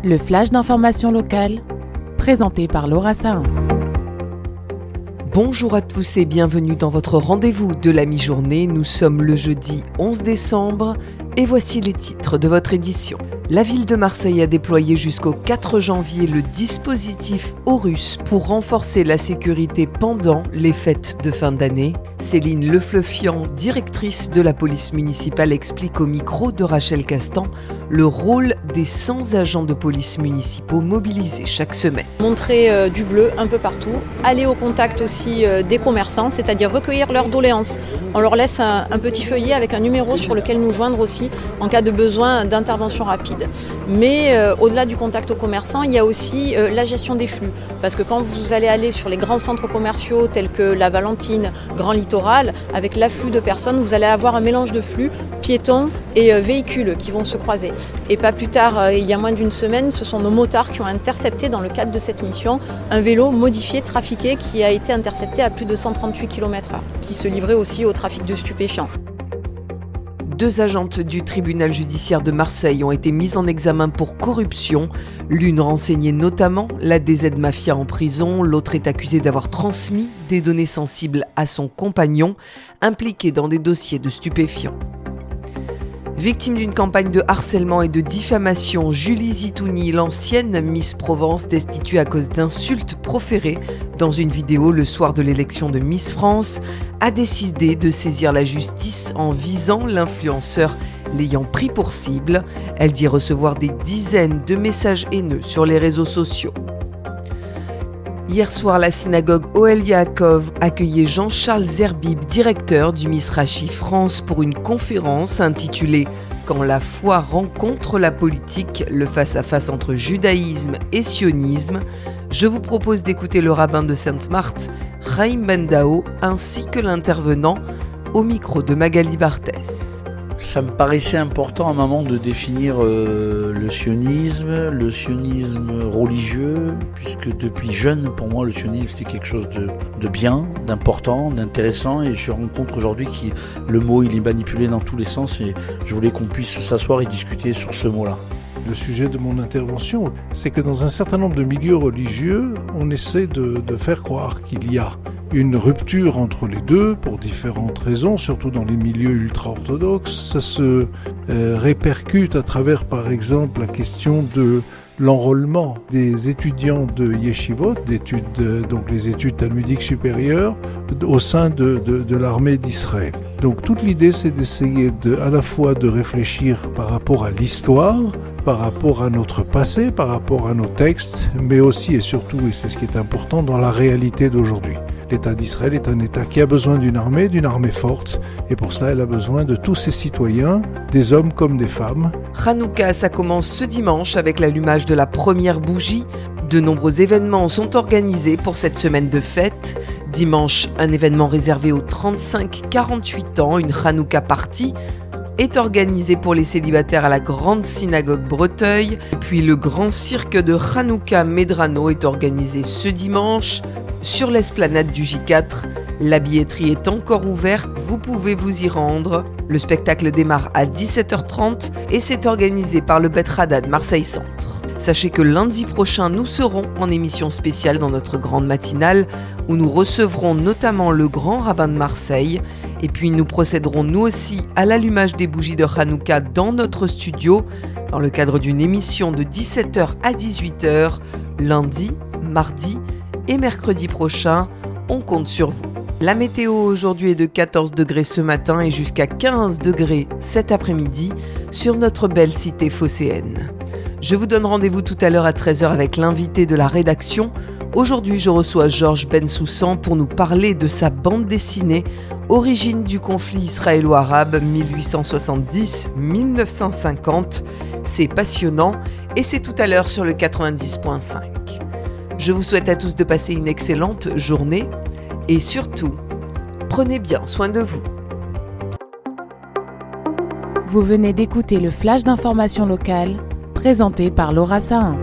Le flash d'information locale, présenté par Laura Sahin. Bonjour à tous et bienvenue dans votre rendez-vous de la mi-journée. Nous sommes le jeudi 11 décembre et voici les titres de votre édition. La ville de Marseille a déployé jusqu'au 4 janvier le dispositif Horus pour renforcer la sécurité pendant les fêtes de fin d'année. Céline Lefleufian, directrice de la police municipale, explique au micro de Rachel Castan le rôle des 100 agents de police municipaux mobilisés chaque semaine. Montrer du bleu un peu partout, aller au contact aussi des commerçants, c'est-à-dire recueillir leurs doléances. On leur laisse un petit feuillet avec un numéro sur lequel nous joindre aussi en cas de besoin d'intervention rapide. Mais au-delà du contact aux commerçants, il y a aussi la gestion des flux. Parce que quand vous allez aller sur les grands centres commerciaux tels que la Valentine, Grand Littoral, avec l'afflux de personnes, vous allez avoir un mélange de flux, piétons et véhicules qui vont se croiser. Et pas plus tard, il y a moins d'une semaine, ce sont nos motards qui ont intercepté dans le cadre de cette mission un vélo modifié, trafiqué, qui a été intercepté à plus de 138 km/h, qui se livrait aussi au trafic de stupéfiants. 2 agentes du tribunal judiciaire de Marseille ont été mises en examen pour corruption. L'une renseignait notamment la DZ Mafia en prison, l'autre est accusée d'avoir transmis des données sensibles à son compagnon, impliqué dans des dossiers de stupéfiants. Victime d'une campagne de harcèlement et de diffamation, Julie Zitouni, l'ancienne Miss Provence, destituée à cause d'insultes proférées dans une vidéo le soir de l'élection de Miss France, a décidé de saisir la justice en visant l'influenceur l'ayant pris pour cible. Elle dit recevoir des dizaines de messages haineux sur les réseaux sociaux. Hier soir, la synagogue Ohel Yaakov accueillait Jean-Charles Zerbib, directeur du Mizrachi France, pour une conférence intitulée « Quand la foi rencontre la politique, le face-à-face entre judaïsme et sionisme ». Je vous propose d'écouter le rabbin de Sainte-Marthe, Chaim Bendao, ainsi que l'intervenant au micro de Magali Barthès. Ça me paraissait important à un moment de définir le sionisme religieux, puisque depuis jeune, pour moi, le sionisme c'est quelque chose de bien, d'important, d'intéressant, et je rencontre aujourd'hui que le mot il est manipulé dans tous les sens, et je voulais qu'on puisse s'asseoir et discuter sur ce mot-là. Le sujet de mon intervention, c'est que dans un certain nombre de milieux religieux, on essaie de faire croire qu'il y a une rupture entre les deux pour différentes raisons, surtout dans les milieux ultra-orthodoxes. Ça se répercute à travers, par exemple, la question de l'enrôlement des étudiants de yeshivot, donc les études talmudiques supérieures, au sein de l'armée d'Israël. Donc toute l'idée, c'est d'essayer à la fois de réfléchir par rapport à l'histoire, par rapport à notre passé, par rapport à nos textes, mais aussi et surtout, et c'est ce qui est important, dans la réalité d'aujourd'hui. L'État d'Israël est un État qui a besoin d'une armée forte, et pour cela, elle a besoin de tous ses citoyens, des hommes comme des femmes. Hanouka, ça commence ce dimanche avec l'allumage de la première bougie. De nombreux événements sont organisés pour cette semaine de fête. Dimanche, un événement réservé aux 35-48 ans, une Hanouka Party, est organisé pour les célibataires à la grande synagogue Breteuil. Puis le grand cirque de Hanouka Medrano est organisé ce dimanche sur l'esplanade du J4. La billetterie est encore ouverte, vous pouvez vous y rendre. Le spectacle démarre à 17h30 et c'est organisé par le Bet Hadad Marseille Centre. Sachez que lundi prochain, nous serons en émission spéciale dans notre grande matinale où nous recevrons notamment le grand rabbin de Marseille. Et puis nous procéderons nous aussi à l'allumage des bougies de Hanouka dans notre studio dans le cadre d'une émission de 17h à 18h, lundi, mardi et mercredi prochain. On compte sur vous. La météo aujourd'hui est de 14 degrés ce matin et jusqu'à 15 degrés cet après-midi sur notre belle cité phocéenne. Je vous donne rendez-vous tout à l'heure à 13h avec l'invité de la rédaction. Aujourd'hui, je reçois Georges Bensoussan pour nous parler de sa bande dessinée Origine du conflit israélo-arabe 1870-1950. C'est passionnant et c'est tout à l'heure sur le 90.5. Je vous souhaite à tous de passer une excellente journée et surtout, prenez bien soin de vous. Vous venez d'écouter le flash d'information locale, présenté par Laura Sahin.